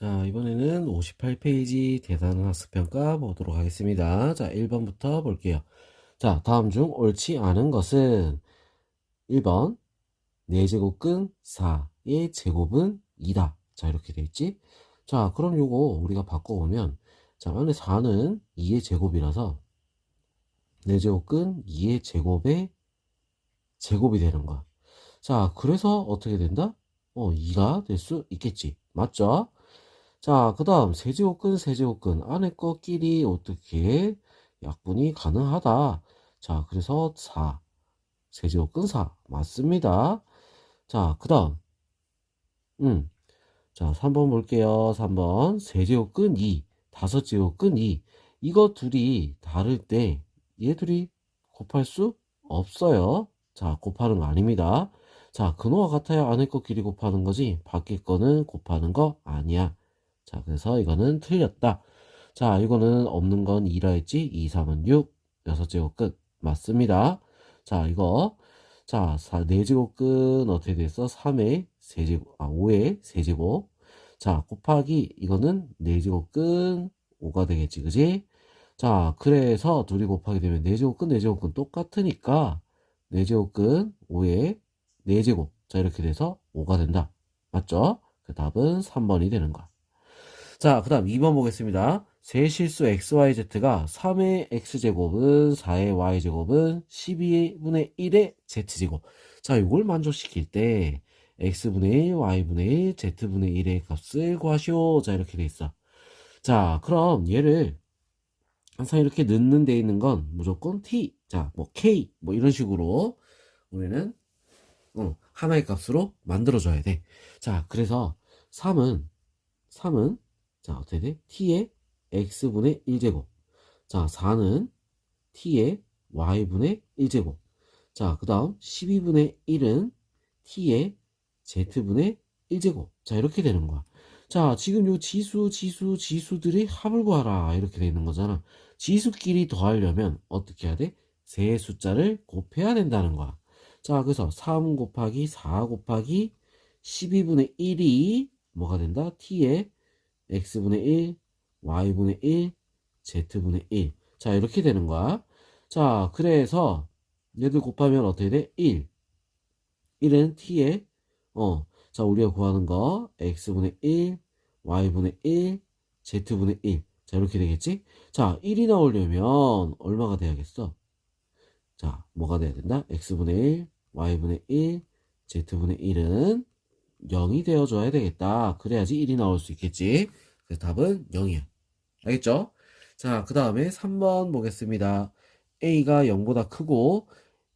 자, 이번에는 58페이지 대단한 학습평가 보도록 하겠습니다. 자, 1번부터 볼게요. 자, 다음 중 옳지 않은 것은 1번 4제곱근 4의 제곱은 2다. 자, 이렇게 돼 있지? 자, 그럼 요거 우리가 바꿔보면 자, 만약 4는 2의 제곱이라서 4제곱근 2의 제곱의 제곱이 되는 거야. 자, 그래서 어떻게 된다? 2가 될 수 있겠지. 맞죠? 자, 그 다음 세제곱근 안에 거끼리 어떻게 약분이 가능하다. 자, 그래서 4 세제곱근 4 맞습니다. 자, 그 다음 자, 3번 볼게요. 3번 세제곱근 2 5제곱근 2 이거 둘이 다를 때 얘 둘이 곱할 수 없어요. 자, 곱하는 거 아닙니다. 자, 근호가 같아야 안에 거 길이 곱하는 거지 밖에 거는 곱하는 거 아니야. 자, 그래서 이거는 틀렸다. 자, 이거는 없는 건 2라 했지? 2, 3은 6, 6제곱 끝. 맞습니다. 자, 이거. 자, 4제곱 끝 어떻게 됐어? 3의 세제곱, 5의 세제곱. 자, 곱하기, 이거는 4제곱 끝 5가 되겠지, 그지? 자, 그래서 둘이 곱하게 되면 4제곱 끝 4제곱 끝 똑같으니까 4제곱 끝 5의 4제곱. 자, 이렇게 돼서 5가 된다. 맞죠? 그 답은 3번이 되는 거야. 자, 그 다음 2번 보겠습니다. 세실수 xyz가 3의 x제곱은 4의 y제곱은 12분의 1의 z제곱. 자, 이걸 만족시킬 때 x분의 1, y분의 1, z분의 1의 값을 구하시오. 자, 이렇게 돼 있어. 자, 그럼 얘를 항상 이렇게 넣는 데 있는 건 무조건 t. 자, 뭐 k 뭐 이런 식으로 우리는 하나의 값으로 만들어줘야 돼. 자, 그래서 3은 자, 어떻게 돼? t의 x분의 1제곱. 자, 4는 t의 y분의 1제곱. 자, 그 다음 12분의 1은 t의 z분의 1제곱. 자, 이렇게 되는 거야. 자, 지금 요 지수들이 합을 구하라. 이렇게 되는 거잖아. 지수끼리 더하려면 어떻게 해야 돼? 세 숫자를 곱해야 된다는 거야. 자, 그래서 3 곱하기 4 곱하기 12분의 1이 뭐가 된다? t의 x분의 1, y분의 1, z분의 1. 자, 이렇게 되는 거야. 자, 그래서 얘들 곱하면 어떻게 돼? 1. 1은 t에 자, 우리가 구하는 거 x분의 1, y분의 1, z분의 1. 자, 이렇게 되겠지? 자, 1이 나오려면 얼마가 돼야겠어? 자, 뭐가 돼야 된다? x분의 1, y분의 1, z분의 1은 0이 되어줘야 되겠다. 그래야지 1이 나올 수 있겠지. 그래서 답은 0이야. 알겠죠? 자, 그 다음에 3번 보겠습니다. a가 0보다 크고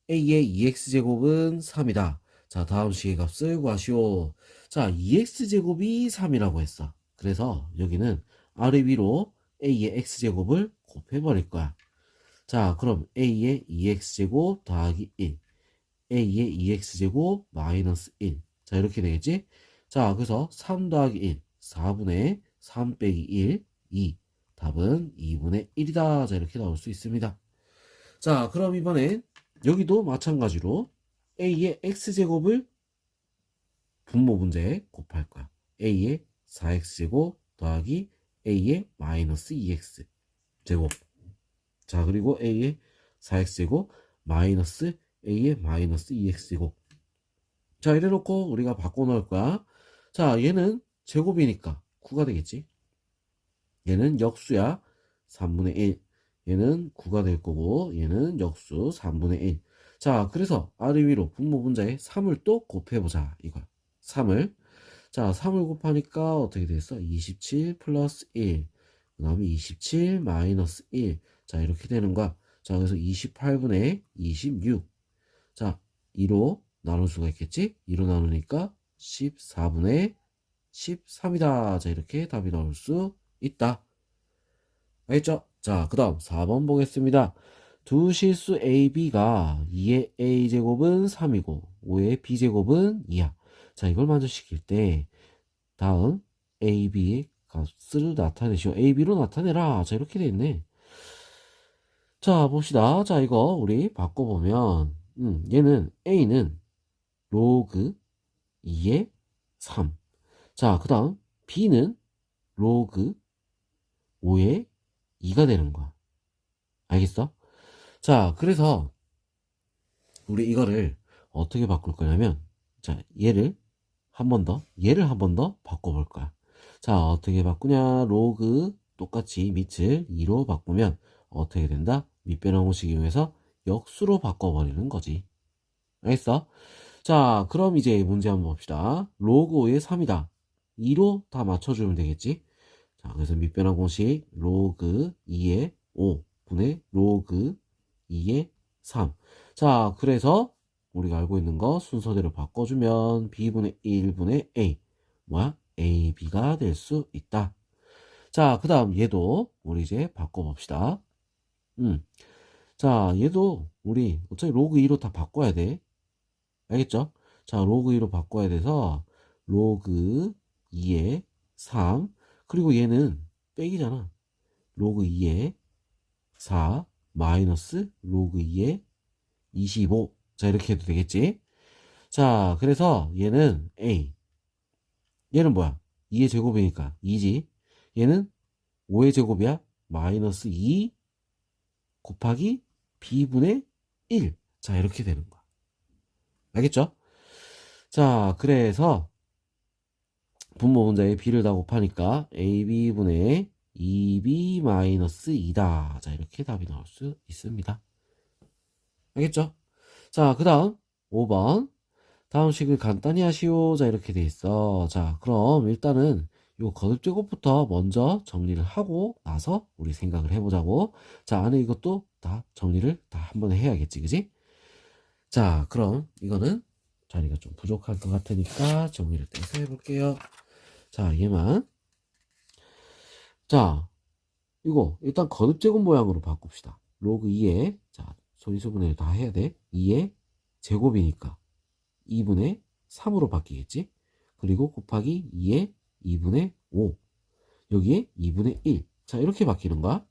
a의 2x제곱은 3이다. 자, 다음 식의 값을 구하시오. 자, 2x제곱이 3이라고 했어. 그래서 여기는 아래 위로 a의 x제곱을 곱해버릴 거야. 자, 그럼 a의 2x제곱 더하기 1, a의 2x제곱 마이너스 1. 자, 이렇게 되겠지? 자, 그래서 3 더하기 1, 4분의 3 빼기 1, 2. 답은 2분의 1이다. 자, 이렇게 나올 수 있습니다. 자, 그럼 이번엔 여기도 마찬가지로 a의 x제곱을 분모 문제에 곱할 거야. a의 4x제곱 더하기 a의 마이너스 2x 제곱. 자, 그리고 a의 4x제곱 마이너스 a의 마이너스 2x제곱. 자, 이래놓고 우리가 바꿔놓을 거야. 자, 얘는 제곱이니까 9가 되겠지. 얘는 역수야. 3분의 1. 얘는 9가 될 거고 얘는 역수 3분의 1. 자, 그래서 아래 위로 분모 분자에 3을 또 곱해보자. 이거야. 3을. 자, 3을 곱하니까 어떻게 됐어? 27 플러스 1. 그 다음에 27 마이너스 1. 자, 이렇게 되는 거야. 자, 그래서 28분의 26. 자, 2로 나눌 수가 있겠지? 2로 나누니까 14분의 13이다. 자, 이렇게 답이 나올 수 있다. 알겠죠? 자, 그 다음 4번 보겠습니다. 두 실수 a, b가 2의 a제곱은 3이고 5의 b제곱은 2야. 자, 이걸 만족시킬 때 다음 a, b의 값을 나타내시오. a, b로 나타내라. 자, 이렇게 돼 있네. 자, 봅시다. 자, 이거 우리 바꿔보면 얘는 a는 로그 2의 3. 자, 그 다음 b는 로그 5의 2가 되는 거야. 알겠어? 자, 그래서 우리 이거를 어떻게 바꿀 거냐면, 자, 얘를 한 번 더 바꿔볼 거야. 자, 어떻게 바꾸냐? 로그 똑같이 밑을 2로 바꾸면 어떻게 된다? 밑변환공식 이용해서 역수로 바꿔버리는 거지. 알겠어? 자, 그럼 이제 문제 한번 봅시다. 로그 5의 3이다. 2로 다 맞춰주면 되겠지? 자, 그래서 밑변환 공식 로그 2의 5 분의 로그 2의 3. 자, 그래서 우리가 알고 있는 거 순서대로 바꿔주면 b분의 1분의 a. 뭐야? ab가 될 수 있다. 자, 그 다음 얘도 우리 이제 바꿔봅시다. 자, 얘도 우리 어차피 로그 2로 다 바꿔야 돼. 알겠죠? 자, 로그 2로 바꿔야 돼서 로그 2의 3. 그리고 얘는 빼기잖아. 로그 2의 4 마이너스 로그 2의 25. 자, 이렇게 해도 되겠지? 자, 그래서 얘는 A. 얘는 뭐야? 2의 제곱이니까 2지. 얘는 5의 제곱이야. 마이너스 2 곱하기 B분의 1. 자, 이렇게 되는 거야. 알겠죠? 자, 그래서 분모 분자에 B를 다 곱하니까 AB분의 2B-2다. 자, 이렇게 답이 나올 수 있습니다. 알겠죠? 자, 그 다음 5번. 다음 식을 간단히 하시오. 자, 이렇게 돼 있어. 자, 그럼 일단은 요 거듭제곱부터 먼저 정리를 하고 나서 우리 생각을 해보자고. 자, 안에 이것도 다 정리를 다 한 번에 해야겠지, 그지? 자, 그럼 이거는 자리가 좀 부족할 것 같으니까 정리를 떼서 해볼게요. 자, 얘만. 자, 이거 일단 거듭제곱 모양으로 바꿉시다. 로그 2에, 자, 소인수분해를 다 해야 돼. 2의 제곱이니까 2분의 3으로 바뀌겠지? 그리고 곱하기 2의 2분의 5. 여기에 2분의 1. 자, 이렇게 바뀌는 거야.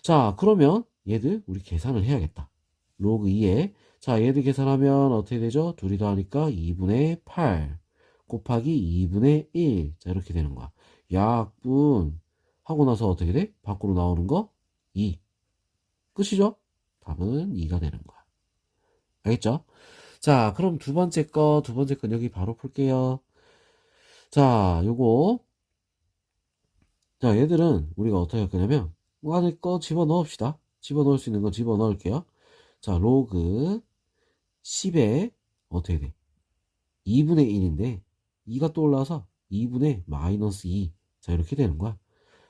자, 그러면 얘들 우리 계산을 해야겠다. 로그 2에, 자, 얘들 계산하면 어떻게 되죠? 둘이 더하니까 2분의 8 곱하기 2분의 1. 자, 이렇게 되는 거야. 약분 하고 나서 어떻게 돼? 밖으로 나오는 거 2. 끝이죠? 답은 2가 되는 거야. 알겠죠? 자, 그럼 두 번째 건 여기 바로 풀게요. 자, 요거. 자, 얘들은 우리가 어떻게 할 거냐면, 안에 거 집어 넣읍시다. 집어 넣을 수 있는 거 집어 넣을게요. 자, 로그 10에 어떻게 돼? 2분의 1인데, 2가 또 올라와서 2분의 마이너스 2. 자, 이렇게 되는 거야.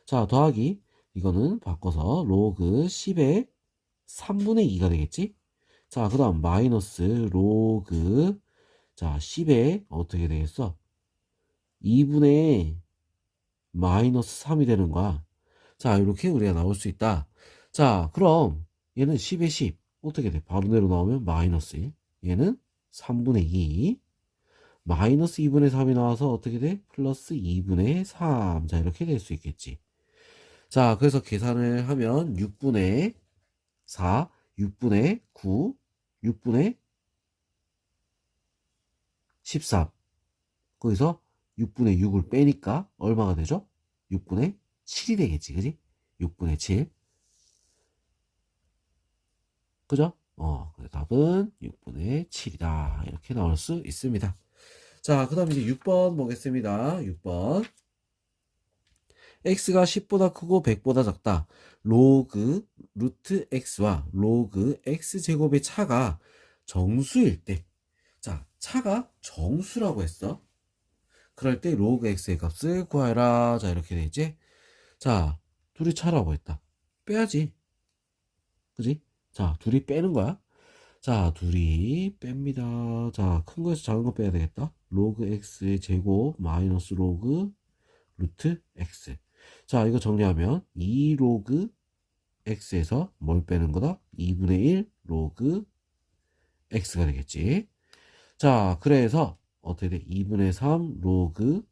자, 더하기. 이거는 바꿔서 로그 10에 3분의 2가 되겠지? 자, 그 다음 마이너스 로그, 자, 10에 어떻게 되겠어? 2분의 마이너스 3이 되는 거야. 자, 이렇게 우리가 나올 수 있다. 자, 그럼 얘는 10에 10 어떻게 돼? 바로 내로 나오면 마이너스 1. 얘는 3분의 2 마이너스 2분의 3이 나와서 어떻게 돼? 플러스 2분의 3. 자, 이렇게 될 수 있겠지. 자, 그래서 계산을 하면 6분의 4, 6분의 9, 6분의 13. 거기서 6분의 6을 빼니까 얼마가 되죠? 6분의 7이 되겠지, 그지? 6분의 7. 그죠? 답은 6분의 7이다. 이렇게 나올 수 있습니다. 자, 그 다음 이제 6번 보겠습니다. 6번. x가 10보다 크고 100보다 작다. 로그 루트 x와 로그 x제곱의 차가 정수일 때. 자, 차가 정수라고 했어. 그럴 때 로그 x의 값을 구하라. 자, 이렇게 되지. 자, 둘이 차라고 했다. 빼야지. 그지? 자, 둘이 빼는 거야. 자, 둘이 뺍니다. 자, 큰 거에서 작은 거 빼야 되겠다. 로그 x의 제곱 마이너스 로그 루트 x. 자, 이거 정리하면 2 로그 x에서 뭘 빼는 거다? 2분의 1 로그 x가 되겠지. 자, 그래서 어떻게 돼? 2분의 3 로그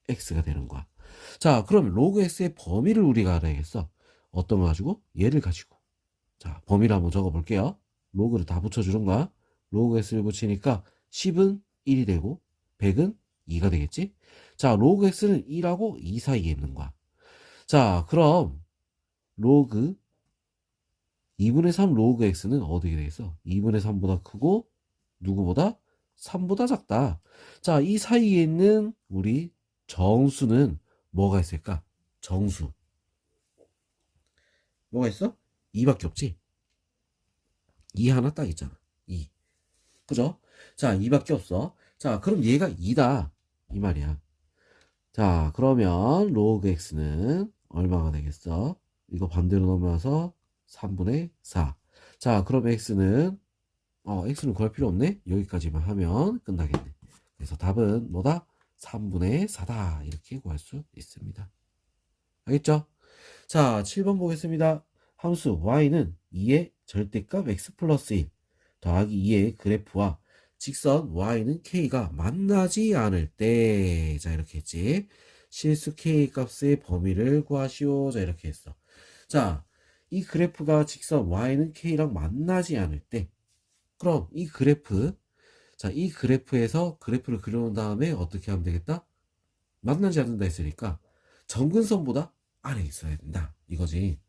x가 되는 거야. 자, 그러면 로그 x의 범위를 우리가 알아야겠어. 어떤 거 가지고? 얘를 가지고. 자, 범위를 한번 적어볼게요. 로그를 다 붙여주는 거야. 로그 x를 붙이니까 10은 1이 되고 100은 2가 되겠지. 자, 로그 x는 1하고 2 사이에 있는 거야. 자, 그럼 로그 2분의 3 로그 x는 어떻게 되겠어? 2분의 3보다 크고 누구보다? 3보다 작다. 자, 이 사이에 있는 우리 정수는 뭐가 있을까? 정수. 뭐가 있어? 2밖에 없지? 2 하나 딱 있잖아. 2. 그죠? 자, 2밖에 없어. 자, 그럼 얘가 2다. 이 말이야. 자, 그러면 로그 x는 얼마가 되겠어? 이거 반대로 넘어가서 3분의 4. 자, 그럼 x는 구할 필요 없네? 여기까지만 하면 끝나겠네. 그래서 답은 뭐다? 3분의 4다. 이렇게 구할 수 있습니다. 알겠죠? 자, 7번 보겠습니다. 함수 y는 2의 절대값 x 플러스 1 더하기 2의 그래프와 직선 y는 k가 만나지 않을 때, 자, 이렇게 했지. 실수 k 값의 범위를 구하시오. 자, 이렇게 했어. 자, 이 그래프가 직선 y는 k랑 만나지 않을 때, 그럼 이 그래프, 자, 이 그래프에서 그래프를 그려놓은 다음에 어떻게 하면 되겠다? 만나지 않는다 했으니까 점근선보다 아래에 있어야 된다. 이거지.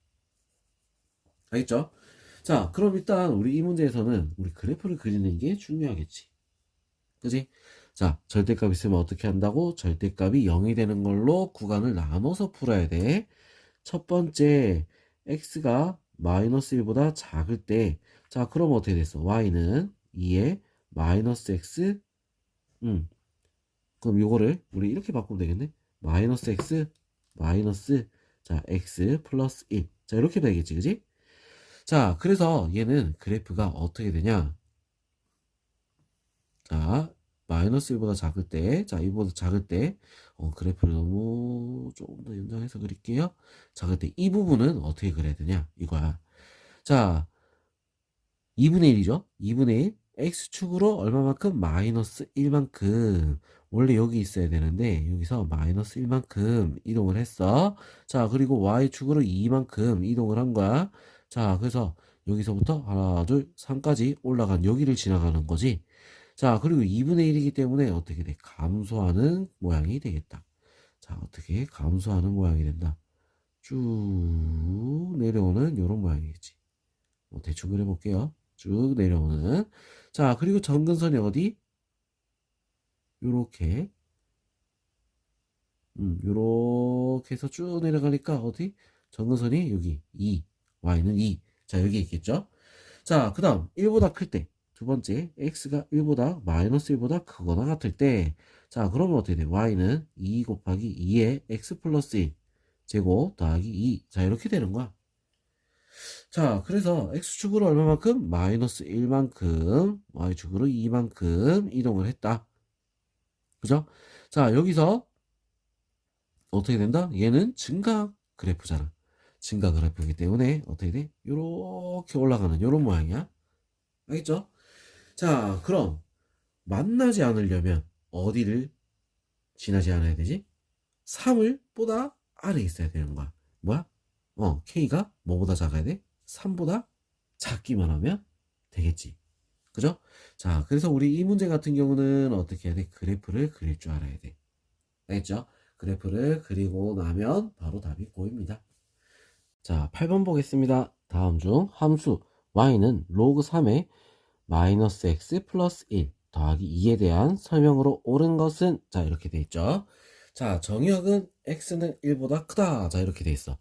알겠죠? 자, 그럼 일단 우리 이 문제에서는 우리 그래프를 그리는 게 중요하겠지. 그지? 자, 절대값 있으면 어떻게 한다고? 절대값이 0이 되는 걸로 구간을 나눠서 풀어야 돼. 첫 번째, x가 마이너스 1보다 작을 때, 자, 그럼 어떻게 됐어? y는 2에 마이너스 x, 그럼 요거를 우리 이렇게 바꾸면 되겠네? 마이너스 x, 마이너스, 자, x 플러스 1. 자, 이렇게 되겠지, 그지? 자, 그래서 얘는 그래프가 어떻게 되냐? 자, 마이너스 1보다 작을 때, 자, 1보다 작을 때, 그래프를 너무 조금 더 연장해서 그릴게요. 작을 때, 이 부분은 어떻게 그려야 되냐? 이거야. 자, 2분의 1이죠? 2분의 1. x축으로 얼마만큼? 마이너스 1만큼. 원래 여기 있어야 되는데, 여기서 마이너스 1만큼 이동을 했어. 자, 그리고 y축으로 2만큼 이동을 한 거야. 자, 그래서 여기서부터 하나, 둘, 3까지 올라간 여기를 지나가는 거지. 자, 그리고 2분의 1이기 때문에 어떻게 돼? 감소하는 모양이 되겠다. 자, 어떻게 감소하는 모양이 된다. 쭉 내려오는 이런 모양이겠지. 대충 그려볼게요. 쭉 내려오는. 자, 그리고 점근선이 어디? 요렇게. 요렇게 해서 쭉 내려가니까 어디? 점근선이 여기 2. y는 2. 자, 여기 있겠죠? 자, 그 다음 1보다 클 때. 두 번째, x가 1보다 마이너스 1보다 크거나 같을 때. 자, 그러면 어떻게 돼? y는 2 곱하기 2의 x 플러스 1 제곱 더하기 2. 자, 이렇게 되는 거야. 자, 그래서 x축으로 얼마만큼? 마이너스 1만큼, y축으로 2만큼 이동을 했다. 그죠? 자, 여기서 어떻게 된다? 얘는 증가 그래프잖아. 증가 그래프이기 때문에 어떻게 돼? 요렇게 올라가는 요런 모양이야. 알겠죠? 자, 그럼 만나지 않으려면 어디를 지나지 않아야 되지? 3을 보다 아래에 있어야 되는 거야. 뭐야? K가 뭐보다 작아야 돼? 3보다 작기만 하면 되겠지. 그죠? 자, 그래서 우리 이 문제 같은 경우는 어떻게 해야 돼? 그래프를 그릴 줄 알아야 돼. 알겠죠? 그래프를 그리고 나면 바로 답이 보입니다. 자, 8번 보겠습니다. 다음 중 함수 y는 로그 3의 마이너스 x 플러스 1 더하기 2에 대한 설명으로 옳은 것은? 자, 이렇게 돼 있죠. 자, 정의역은 x는 1보다 크다. 자, 이렇게 돼 있어.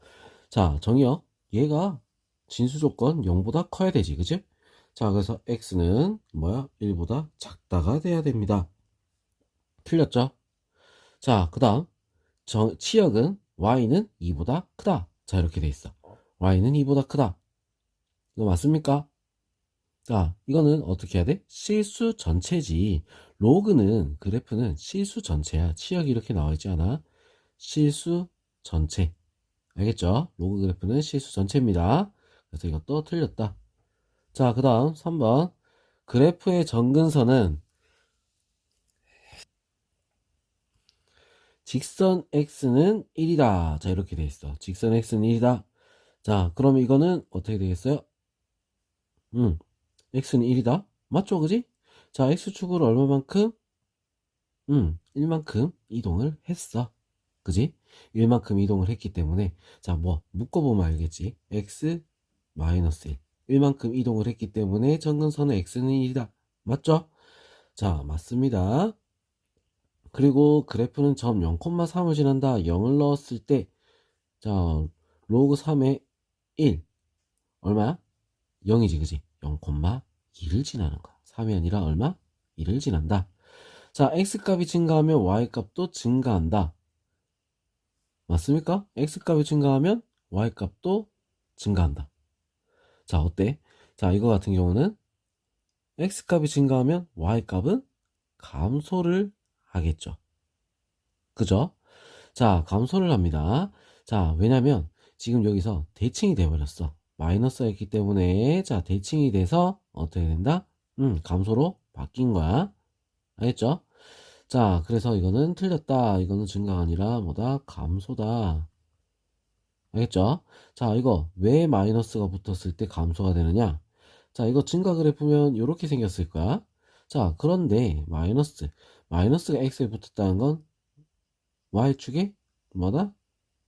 자, 정의역 얘가 진수 조건 0보다 커야 되지, 그치? 자, 그래서 x는 뭐야? 1보다 작다가 돼야 됩니다. 틀렸죠? 자, 그 다음 치역은 y는 2보다 크다. 자, 이렇게 돼 있어. y는 2보다 크다. 이거 맞습니까? 자, 이거는 어떻게 해야 돼? 실수 전체지. 로그는, 그래프는 실수 전체야. 치역이 이렇게 나와 있지 않아? 실수 전체. 알겠죠? 로그 그래프는 실수 전체입니다. 그래서 이것도 틀렸다. 자, 그 다음 3번. 그래프의 정근선은 직선 x는 1이다. 자, 이렇게 돼 있어. 직선 x는 1이다. 자, 그러면 이거는 어떻게 되겠어요? x는 1이다. 맞죠? 그지? 자, x축으로 얼마만큼? 1만큼 이동을 했어. 그지? 1만큼 이동을 했기 때문에, 자, 뭐, 묶어보면 알겠지. x 마이너스 1. 1만큼 이동을 했기 때문에 점근선의 x는 1이다. 맞죠? 자, 맞습니다. 그리고 그래프는 점 0,3을 지난다. 0을 넣었을 때, 자, 로그 3의 1. 얼마야? 0이지, 그지? 0,2를 지나는 거야. 3이 아니라 얼마? 2를 지난다. 자, x값이 증가하면 y값도 증가한다. 맞습니까? x값이 증가하면 y값도 증가한다. 자, 어때? 자, 이거 같은 경우는 x값이 증가하면 y값은 감소를 하겠죠. 그죠? 자, 감소를 합니다. 자, 왜냐면 지금 여기서 대칭이 돼버렸어. 마이너스였기 때문에, 자, 대칭이 돼서 어떻게 된다? 감소로 바뀐 거야. 알겠죠? 자, 그래서 이거는 틀렸다. 이거는 증가가 아니라 뭐다? 감소다. 알겠죠? 자, 이거 왜 마이너스가 붙었을 때 감소가 되느냐? 자, 이거 증가 그래프면 이렇게 생겼을 거야. 자, 그런데 마이너스가 x에 붙었다는 건 y축에 뭐다?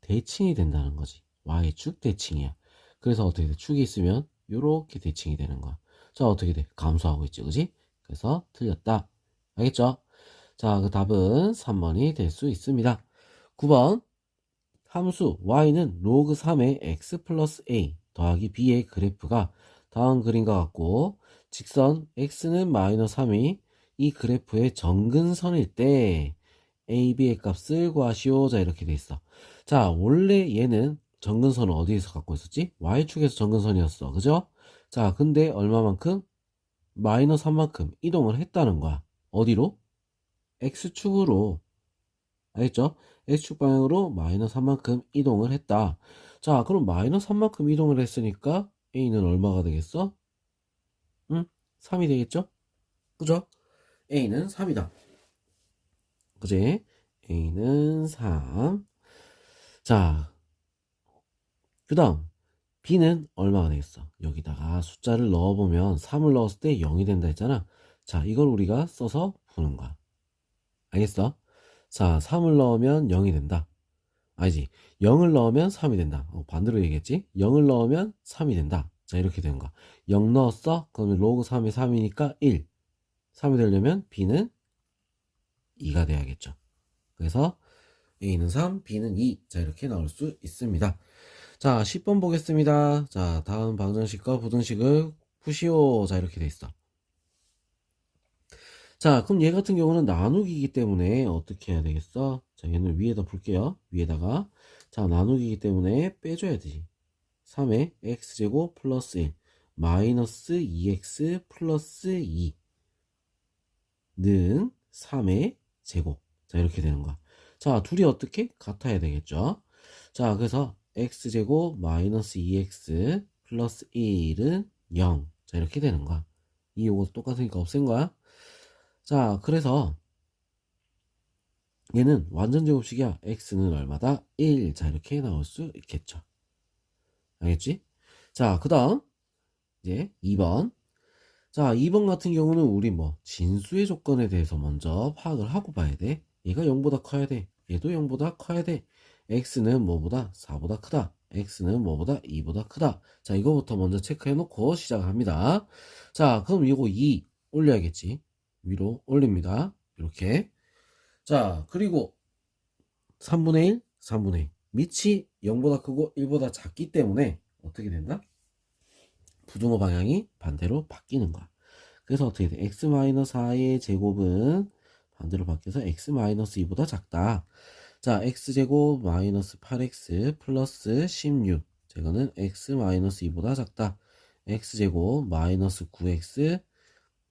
대칭이 된다는 거지. y축 대칭이야. 그래서 어떻게 돼? 축이 있으면 이렇게 대칭이 되는 거야. 자, 어떻게 돼? 감소하고 있지, 그지? 그래서 틀렸다. 알겠죠? 자, 그 답은 3번이 될 수 있습니다. 9번 함수 y는 로그 3의 x 플러스 a 더하기 b의 그래프가 다음 그림과 같고 직선 x는 마이너스 3이 이 그래프의 정근선일 때 a, b의 값을 구하시오. 자, 이렇게 돼 있어. 자, 원래 얘는 정근선을 어디에서 갖고 있었지? y축에서 정근선이었어. 그죠? 자, 근데 얼마만큼? 마이너스 3만큼 이동을 했다는 거야. 어디로? x축으로. 알겠죠? x축 방향으로 마이너스 3만큼 이동을 했다. 자, 그럼 마이너스 3만큼 이동을 했으니까 a는 얼마가 되겠어? 3이 되겠죠? 그죠? a는 3이다. 그지? a는 3. 자, 그 다음 b는 얼마가 되겠어? 여기다가 숫자를 넣어보면 3을 넣었을 때 0이 된다 했잖아. 자, 이걸 우리가 써서 푸는 거야. 알겠어? 자, 3을 넣으면 0이 된다. 아니지, 0을 넣으면 3이 된다. 반대로 얘기했지? 0을 넣으면 3이 된다. 자, 이렇게 되는 거야. 0 넣었어? 그러면 로그 3이 3이니까 1. 3이 되려면 b는 2가 돼야겠죠. 그래서 a는 3, b는 2. 자, 이렇게 나올 수 있습니다. 자, 10번 보겠습니다. 자, 다음 방정식과 부등식을 푸시오. 자, 이렇게 돼 있어. 자, 그럼 얘 같은 경우는 나누기이기 때문에 어떻게 해야 되겠어? 자, 얘는 위에다 볼게요. 위에다가. 자, 나누기이기 때문에 빼줘야 되지. 3의 x제곱 플러스 1 마이너스 2x 플러스 2는 3의 제곱. 자, 이렇게 되는 거야. 자, 둘이 어떻게? 같아야 되겠죠. 자, 그래서 x제곱 마이너스 2x 플러스 1은 0. 자, 이렇게 되는 거야. 이 요거 똑같으니까 없앤 거야. 자, 그래서 얘는 완전 제곱식이야. x는 얼마다? 1. 자, 이렇게 나올 수 있겠죠. 알겠지? 자, 그 다음 이제 2번. 자, 2번 같은 경우는 우리 뭐 진수의 조건에 대해서 먼저 파악을 하고 봐야 돼. 얘가 0보다 커야 돼. 얘도 0보다 커야 돼. x는 뭐보다? 4보다 크다. x는 뭐보다? 2보다 크다. 자, 이거부터 먼저 체크해 놓고 시작을 합니다. 자, 그럼 이거 2 올려야겠지. 위로 올립니다. 이렇게. 자, 그리고 3분의 1, 3분의 1. 밑이 0보다 크고 1보다 작기 때문에 어떻게 된다? 부등호 방향이 반대로 바뀌는 거야. 그래서 어떻게 돼? x-4의 제곱은 반대로 바뀌어서 x-2보다 작다. 자, x제곱 마이너스 8x 플러스 16. 이거는 x-2보다 작다. x제곱 마이너스 9x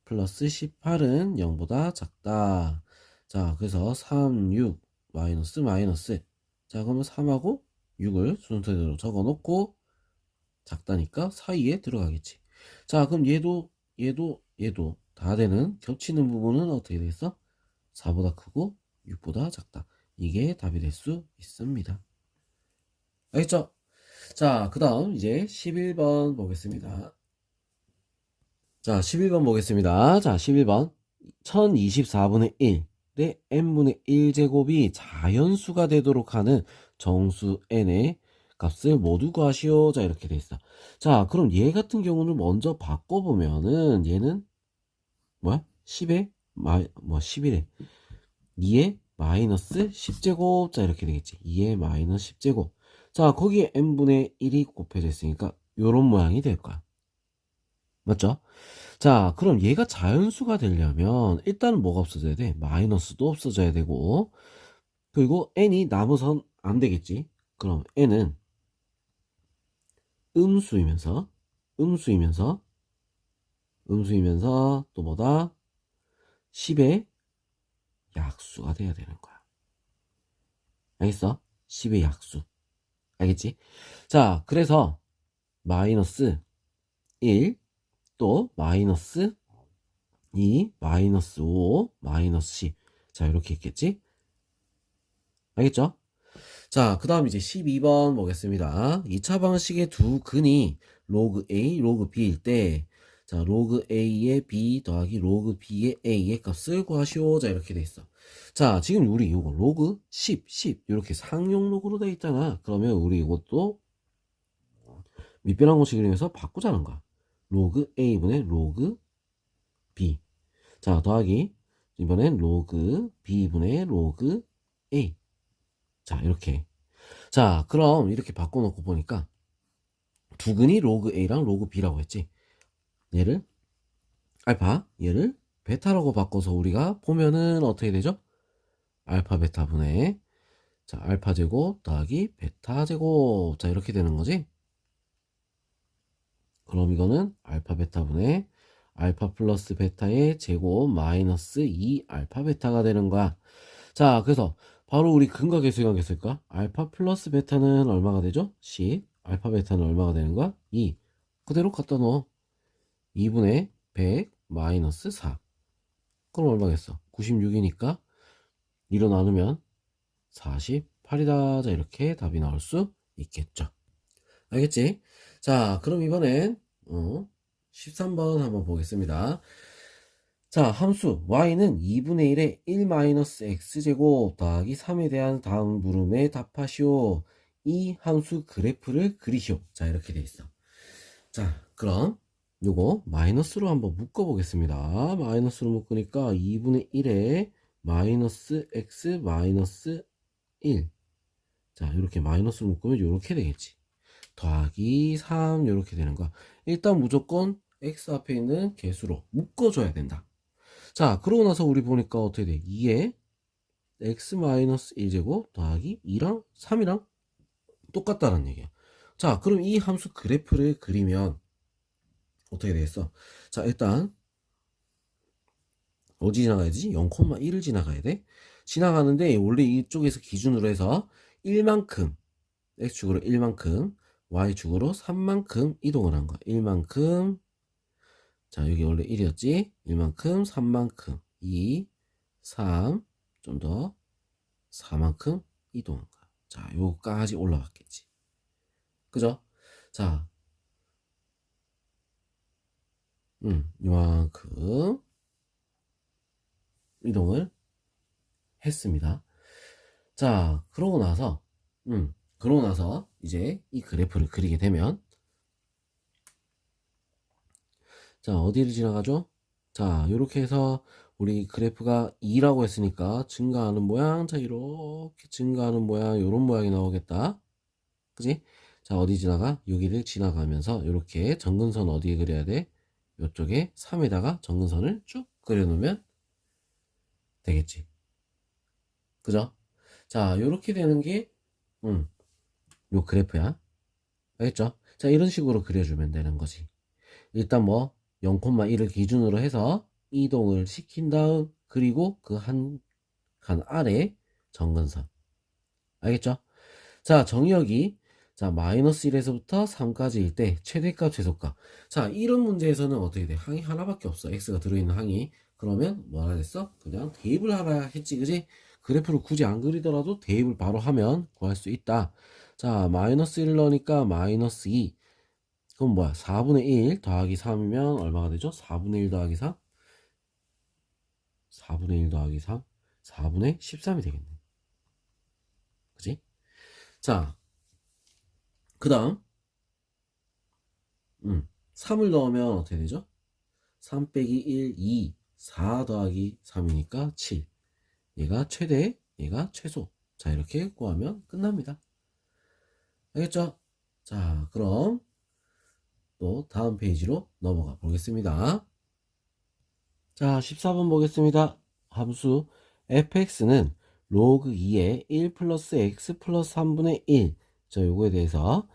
플러스 18은 0보다 작다. 자, 그래서 3, 6 마이너스 마이너스. 자, 그러면 3하고 6을 순서대로 적어 놓고 작다니까 사이에 들어가겠지. 자, 그럼 얘도 다 되는 겹치는 부분은 어떻게 되겠어? 4보다 크고 6보다 작다. 이게 답이 될 수 있습니다. 알겠죠? 자, 그 다음 이제 11번 보겠습니다. 자, 11번 보겠습니다. 자, 11번 1024분의 1 내 n분의 1제곱이 자연수가 되도록 하는 정수 n의 값을 모두 구하시오. 자, 이렇게 돼 있어. 자, 그럼 얘 같은 경우는 먼저 바꿔보면은 얘는 뭐야? 10에 11에 2에 마이너스 10제곱. 자, 이렇게 되겠지. 2에 마이너스 10제곱. 자, 거기에 n분의 1이 곱해져 있으니까 요런 모양이 될 거야. 맞죠? 자, 그럼 얘가 자연수가 되려면 일단은 뭐가 없어져야 돼? 마이너스도 없어져야 되고, 그리고 n이 남아선 안 되겠지. 그럼 n은 음수이면서 음수이면서 음수이면서 또 뭐다? 10의 약수가 돼야 되는 거야. 알겠어? 10의 약수. 알겠지? 자, 그래서 마이너스 1, 또 마이너스 2, 마이너스 5, 마이너스 10. 자, 이렇게 있겠지? 알겠죠? 자, 그 다음 이제 12번 보겠습니다. 2차 방식의 두 근이 로그 A, 로그 B일 때, 자, 로그 A의 B 더하기 로그 B의 A의 값을 구하시오. 자, 이렇게 돼 있어. 자, 지금 우리 이거 로그 10, 10 이렇게 상용 로그로 돼 있잖아. 그러면 우리 이것도 밑변환 공식을 이용해서 바꾸자는 거야. 로그 A분의 로그 B. 자, 더하기 이번엔 로그 B분의 로그 A. 자, 이렇게. 자, 그럼 이렇게 바꿔놓고 보니까 두근이 로그 A랑 로그 B라고 했지. 얘를 알파, 얘를 베타라고 바꿔서 우리가 보면은 어떻게 되죠? 알파 베타 분의 자, 알파 제곱 더하기 베타 제곱. 자, 이렇게 되는 거지. 그럼 이거는 알파 베타 분의 알파 플러스 베타의 제곱 마이너스 2 알파 베타가 되는 거야. 자, 그래서 바로 우리 근과 계수의 관계쓸까? 알파 플러스 베타는 얼마가 되죠? 10. 알파 베타는 얼마가 되는 거야? 2. 그대로 갖다 넣어. 2분의 100 마이너스 4. 그럼 얼마겠어? 96이니까 2로 나누면 48이다. 자, 이렇게 답이 나올 수 있겠죠. 알겠지? 자, 그럼 이번엔 13번 한번 보겠습니다. 자, 함수 y는 2분의 1에 1-x제곱 더하기 3에 대한 다음 물음에 답하시오. 이 함수 그래프를 그리시오. 자, 이렇게 돼 있어. 자, 그럼 요거 마이너스로 한번 묶어 보겠습니다. 마이너스로 묶으니까 2분의 1에 마이너스 x 마이너스 1. 자, 이렇게 마이너스로 묶으면 이렇게 되겠지. 더하기 3 이렇게 되는 거야. 일단 무조건 x 앞에 있는 개수로 묶어줘야 된다. 자, 그러고 나서 우리 보니까 어떻게 돼? 2에 x-1제곱 더하기 2랑 3이랑 똑같다는 얘기야. 자, 그럼 이 함수 그래프를 그리면 어떻게 되겠어? 자, 일단 어디 지나가야지? 0,1을 지나가야 돼. 지나가는데 원래 이쪽에서 기준으로 해서 1만큼 x축으로 1만큼 y축으로 3만큼 이동을 한 거야. 1만큼 자, 여기 원래 1이었지? 1만큼 3만큼 2 3 좀 더 4만큼 이동한 거야. 자, 요거까지 올라갔겠지. 그죠? 자, 요만큼 이동을 했습니다. 자, 그러고 나서 이제 이 그래프를 그리게 되면 자, 어디를 지나가죠? 자, 요렇게 해서 우리 그래프가 2라고 했으니까 증가하는 모양. 자, 이렇게 증가하는 모양, 요런 모양이 나오겠다. 그지? 자, 어디 지나가? 여기를 지나가면서 이렇게 점근선 어디에 그려야 돼? 요쪽에 3에다가 점근선을 쭉 그려놓으면 되겠지. 그죠? 자, 요렇게 되는 게 요 그래프야. 알겠죠? 자, 이런 식으로 그려주면 되는 거지. 일단 뭐 0,1을 기준으로 해서 이동을 시킨 다음 그리고 그 한 아래 점근선. 알겠죠? 자, 정의역이 자 마이너스 1에서부터 3까지일 때 최대값 최소값. 자, 이런 문제에서는 어떻게 돼? 항이 하나밖에 없어. x가 들어있는 항이. 그러면 뭐라 했어? 그냥 대입을 하라 했지, 그지? 그래프를 굳이 안 그리더라도 대입을 바로 하면 구할 수 있다. 자, 마이너스 1 넣으니까 마이너스 2. 그럼 뭐야? 4분의 1 더하기 3이면 얼마가 되죠? 4분의 1 더하기 3? 4분의 1 더하기 3? 4분의 13이 되겠네. 그지? 자, 그 다음 3을 넣으면 어떻게 되죠? 3 빼기 1, 2, 4 더하기 3이니까 7. 얘가 최대, 얘가 최소. 자, 이렇게 구하면 끝납니다. 알겠죠? 자, 그럼 또 다음 페이지로 넘어가 보겠습니다. 자, 14번 보겠습니다. 함수 fx는 로그 2의 1 플러스 x 플러스 3분의 1. 자, 요거에 대해서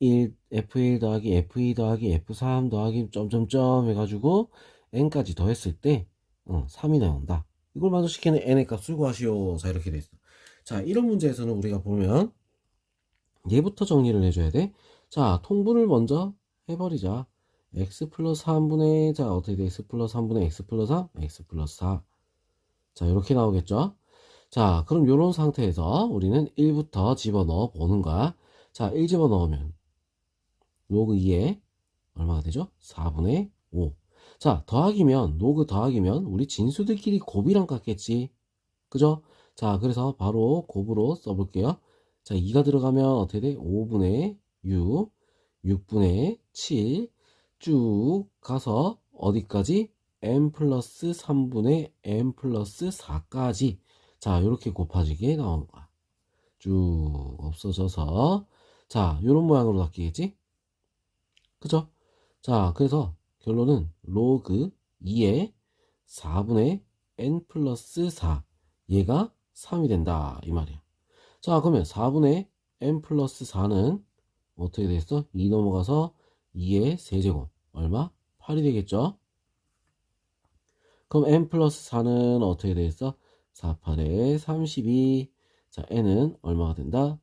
f1 더하기 f2 더하기 f3 더하기 점점점 해가지고 n까지 더했을 때 3이 나온다. 이걸 만족시키는 n의 값을 구하시오. 자, 이렇게 돼있어. 자, 이런 문제에서는 우리가 보면 얘부터 정리를 해줘야 돼. 자, 통분을 먼저 해버리자. x 플러스 3분의, 자, 어떻게 돼? x 플러스 3분의 x 플러스 3, x 플러스 4. 자, 이렇게 나오겠죠? 자, 그럼 요런 상태에서 우리는 1부터 집어넣어 보는 거야. 자, 1 집어넣으면 로그 2에 얼마가 되죠? 4분의 5. 자, 더하기면, 로그 더하기면 우리 진수들끼리 곱이랑 같겠지. 그죠? 자, 그래서 바로 곱으로 써볼게요. 자, 2가 들어가면 어떻게 돼? 5분의 6, 6분의 7, 쭉 가서 어디까지? n 플러스 3분의 n 플러스 4까지. 자, 이렇게 곱해지게 나오는 거야. 쭉 없어져서. 자, 이런 모양으로 바뀌겠지? 그죠? 자, 그래서 결론은 로그 2의 4분의 n 플러스 4. 얘가 3이 된다. 이 말이야. 자, 그러면 4분의 n 플러스 4는 어떻게 되겠어? 2 넘어가서 2의 세제곱. 얼마? 8이 되겠죠? 그럼 n 플러스 4는 어떻게 되겠어? 4, 8에 32. 자, n은 얼마가 된다?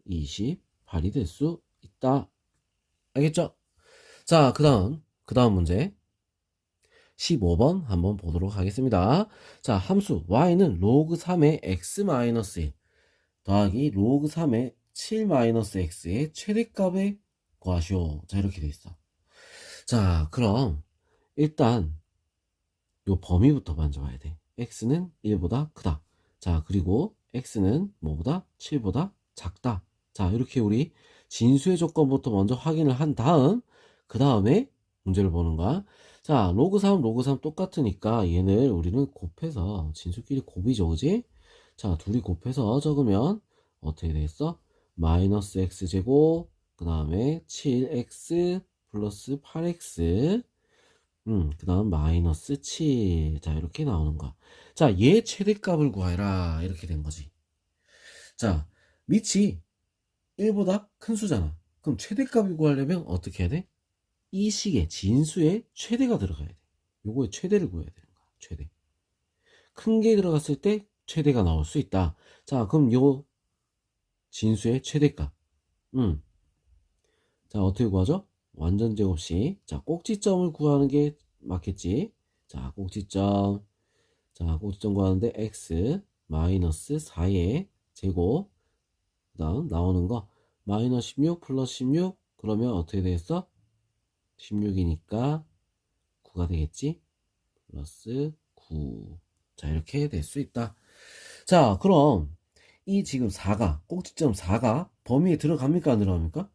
28이 될 수 있다. 알겠죠? 자, 그 다음 문제. 15번 한번 보도록 하겠습니다. 자, 함수 y는 로그 3의 x-1 더하기 로그 3의 7-x의 최대값에 구하시오. 자, 이렇게 돼 있어. 자, 그럼 일단 요 범위부터 먼저 봐야 돼. x는 1보다 크다. 자, 그리고 x는 뭐보다? 7보다 작다. 자, 이렇게 우리 진수의 조건부터 먼저 확인을 한 다음 그 다음에 문제를 보는 거야. 자, 로그 3 똑같으니까 얘를 우리는 곱해서 진수끼리 곱이죠, 그지? 자, 둘이 곱해서 적으면 어떻게 되겠어? 마이너스 x제곱 그 다음에 7x 플러스 8x 그 다음 마이너스 7. 자, 이렇게 나오는 거야. 자, 얘 최대값을 구하라. 이렇게 된 거지. 자, 밑이 1보다 큰 수잖아. 그럼 최대값을 구하려면 어떻게 해야 돼? 이 식의 진수의 최대가 들어가야 돼. 요거의 최대를 구해야 되는 거야. 최대. 큰 게 들어갔을 때 최대가 나올 수 있다. 자, 그럼 요 진수의 최대값. 자, 어떻게 구하죠? 완전 제곱식. 자, 꼭지점을 구하는 게 맞겠지? 자, 꼭지점. 자, 꼭지점 구하는데 x 마이너스 4의 제곱. 그 다음 나오는 거 마이너스 16 플러스 16. 그러면 어떻게 되겠어? 16이니까 9가 되겠지? 플러스 9. 자, 이렇게 될 수 있다. 자, 그럼 이 지금 4가 꼭지점 4가 범위에 들어갑니까? 안 들어갑니까?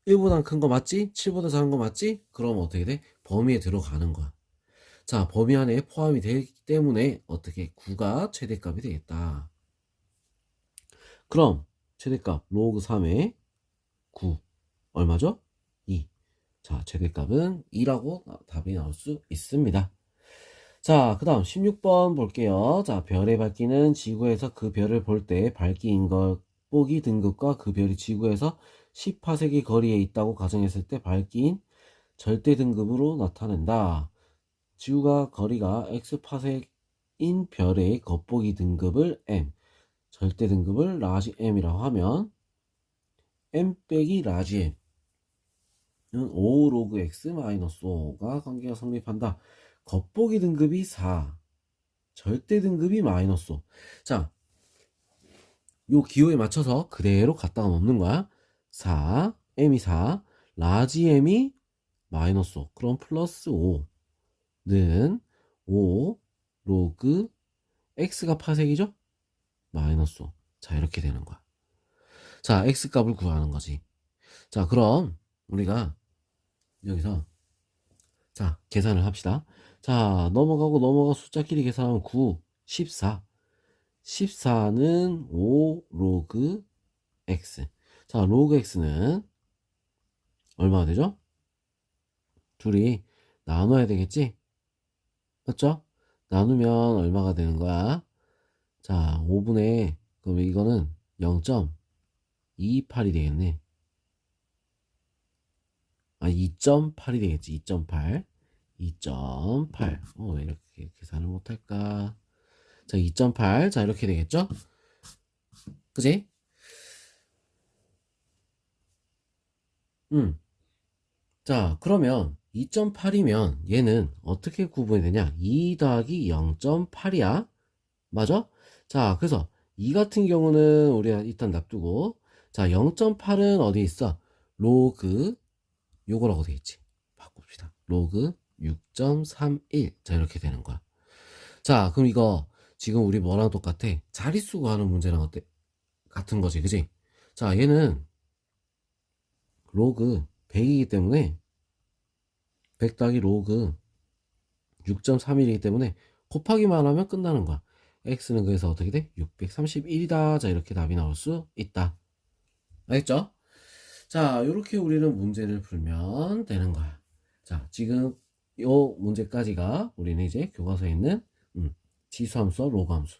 1보다 큰 거 맞지? 7보다 작은 거 맞지? 그럼 어떻게 돼? 범위에 들어가는 거야. 자, 범위 안에 포함이 되기 때문에 어떻게 9가 최대값이 되겠다. 그럼 최대값 로그 3의 9 얼마죠? 2. 자, 최대값은 2라고 답이 나올 수 있습니다. 자, 그 다음 16번 볼게요. 자, 별의 밝기는 지구에서 그 별을 볼 때 밝기 인걸보기 등급과 그 별이 지구에서 10파세기 거리에 있다고 가정했을 때 밝기인 절대 등급으로 나타낸다. 지구가 거리가 x파섹인 별의 겉보기 등급을 m, 절대 등급을 라지 m이라고 하면 m 빼기 라지 m은 5 로그 x 마이너스 5가 관계가 성립한다. 겉보기 등급이 4, 절대 등급이 마이너스 5. 자, 요 기호에 맞춰서 그대로 갖다가 놓는 거야. 4, m이 4, 라지 m이 마이너스 5. 그럼 플러스 5는 5 로그 x가 파색이죠? 마이너스 5. 자, 이렇게 되는 거야. 자, x 값을 구하는 거지. 자, 그럼 우리가 여기서 자, 계산을 합시다. 자, 넘어가고 숫자끼리 계산하면 9, 14. 14는 5 로그 x. 자, 로그 x는 얼마가 되죠? 둘이 나눠야 되겠지? 맞죠? 나누면 얼마가 되는 거야? 자, 5분의, 그럼 이거는 0.28이 되겠네. 아, 2.8이 되겠지. 2.8. 2.8. 왜 이렇게 계산을 못할까? 자, 2.8. 자, 이렇게 되겠죠? 그지? 자, 그러면 2.8이면 얘는 어떻게 구분이 되냐? 2 더하기 0.8이야. 맞아? 자, 그래서 이 같은 경우는 우리가 일단 놔두고, 자, 0.8은 어디 있어? 로그 요거라고 돼 있지. 바꿉시다. 로그 6.31. 자, 이렇게 되는 거야. 자, 그럼 이거 지금 우리 뭐랑 똑같아? 자릿수 구하는 문제랑 어때? 같은 거지, 그지? 자, 얘는 로그 100이기 때문에 100 더하기 로그 6.31이기 때문에 곱하기만 하면 끝나는 거야. x는 그래서 어떻게 돼? 631이다. 자, 이렇게 답이 나올 수 있다. 알겠죠? 자, 이렇게 우리는 문제를 풀면 되는 거야. 자, 지금 요 문제까지가 우리는 이제 교과서에 있는 지수함수와 로그함수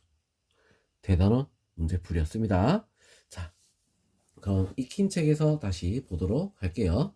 대단원 문제풀이였습니다. 자, 그럼 익힌 책에서 다시 보도록 할게요.